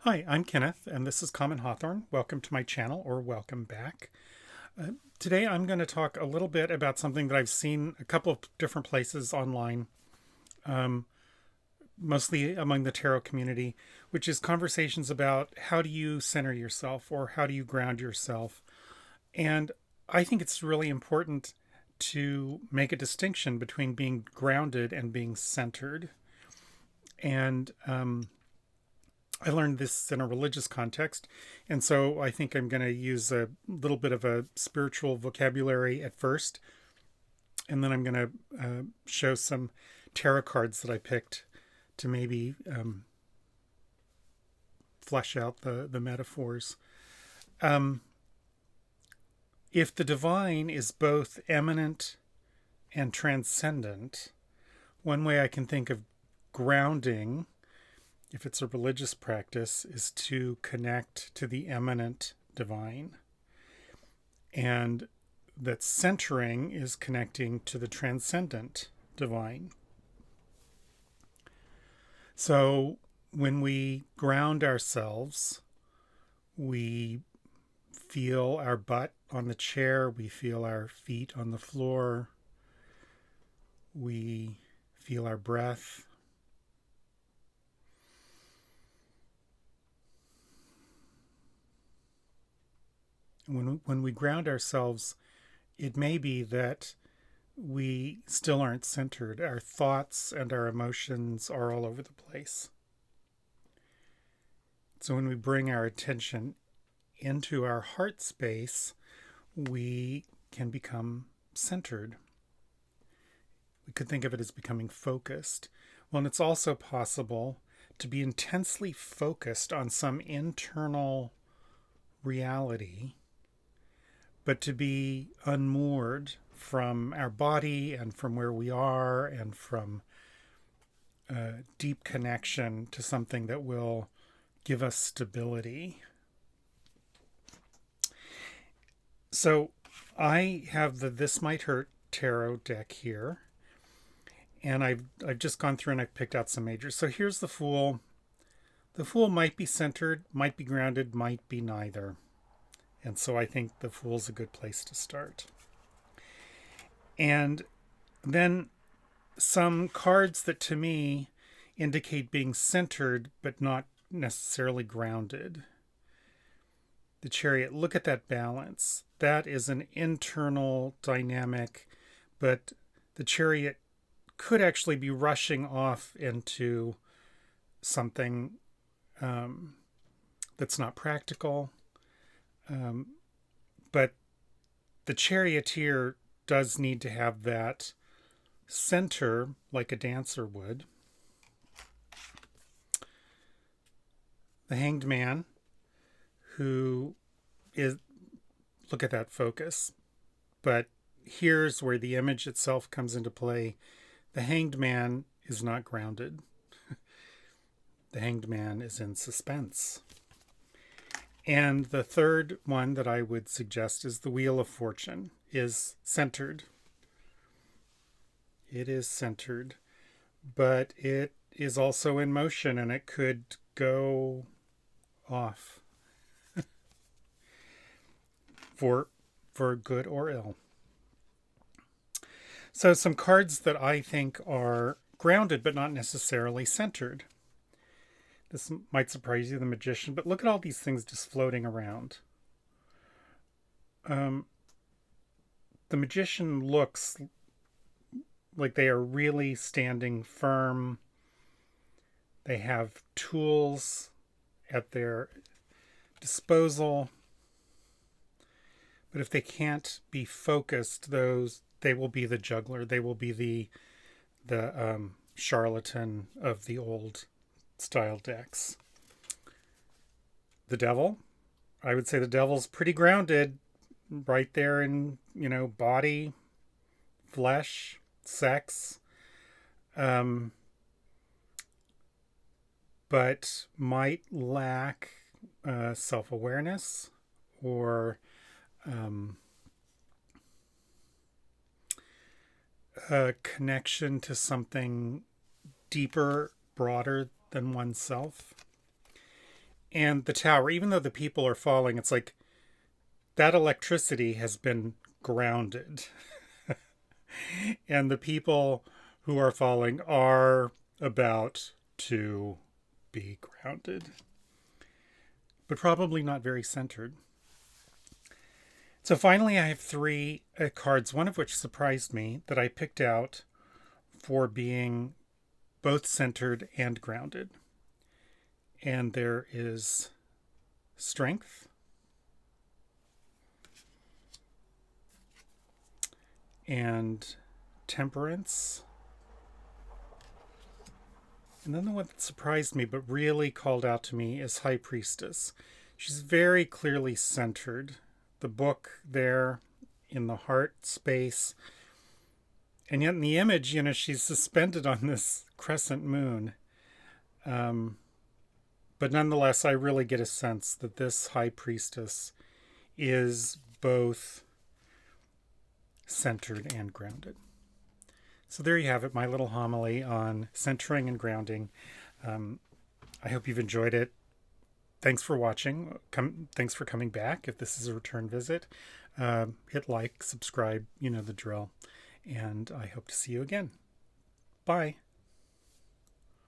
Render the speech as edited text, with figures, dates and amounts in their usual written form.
Hi, I'm Kenneth, and this is Common Hawthorne. Welcome to my channel, or welcome back. Today I'm going to talk a little bit about something that I've seen a couple of different places online, mostly among the tarot community, which is conversations about how do you center yourself or how do you ground yourself. And I think it's really important to make a distinction between being grounded and being centered. And I learned this in a religious context, and so I think I'm going to use a little bit of a spiritual vocabulary at first, and then I'm going to show some tarot cards that I picked to maybe flesh out the metaphors. Um, if the divine is both eminent and transcendent, one way I can think of grounding, if it's a religious practice, is to connect to the eminent divine. And that centering is connecting to the transcendent divine. So when we ground ourselves, we feel our butt on the chair, we feel our feet on the floor, we feel our breath. When we ground ourselves, it may be that we still aren't centered. Our thoughts and our emotions are all over the place. So when we bring our attention into our heart space, we can become centered. We could think of it as becoming focused. Well, and it's also possible to be intensely focused on some internal reality, but to be unmoored from our body and from where we are and from a deep connection to something that will give us stability. So I have the This Might Hurt tarot deck here, and I've just gone through and I've picked out some majors. So here's the Fool. The Fool might be centered, might be grounded, might be neither. And so I think the Fool's a good place to start. And then some cards that to me indicate being centered but not necessarily grounded. The Chariot, look at that balance. That is an internal dynamic, but the Chariot could actually be rushing off into something that's not practical. But the Charioteer does need to have that center like a dancer would. The Hanged Man, who is, look at that focus. But here's where the image itself comes into play. The Hanged Man is not grounded. The Hanged Man is in suspense. And the third one that I would suggest is the Wheel of Fortune is centered. It is centered, but it is also in motion and it could go off for good or ill. So some cards that I think are grounded but not necessarily centered. This might surprise you, the Magician, but look at all these things just floating around. The Magician looks like they are really standing firm. They have tools at their disposal. But if they can't be focused, they will be the juggler. They will be the charlatan of the old style decks. The Devil, I would say the Devil's pretty grounded, right there in body, flesh, sex, but might lack self-awareness or a connection to something deeper, broader than oneself. And the tower, even though the people are falling, it's like that electricity has been grounded. And the people who are falling are about to be grounded, but probably not very centered. So finally, I have three cards, one of which surprised me, that I picked out for being both centered and grounded. And there is Strength, and Temperance. And then the one that surprised me but really called out to me is High Priestess. She's very clearly centered. The book there in the heart space. And yet in the image, she's suspended on this crescent moon. But nonetheless, I really get a sense that this High Priestess is both centered and grounded. So there you have it, my little homily on centering and grounding. I hope you've enjoyed it. Thanks for watching. Thanks for coming back. If this is a return visit, hit like, subscribe, you know the drill. And I hope to see you again. Bye.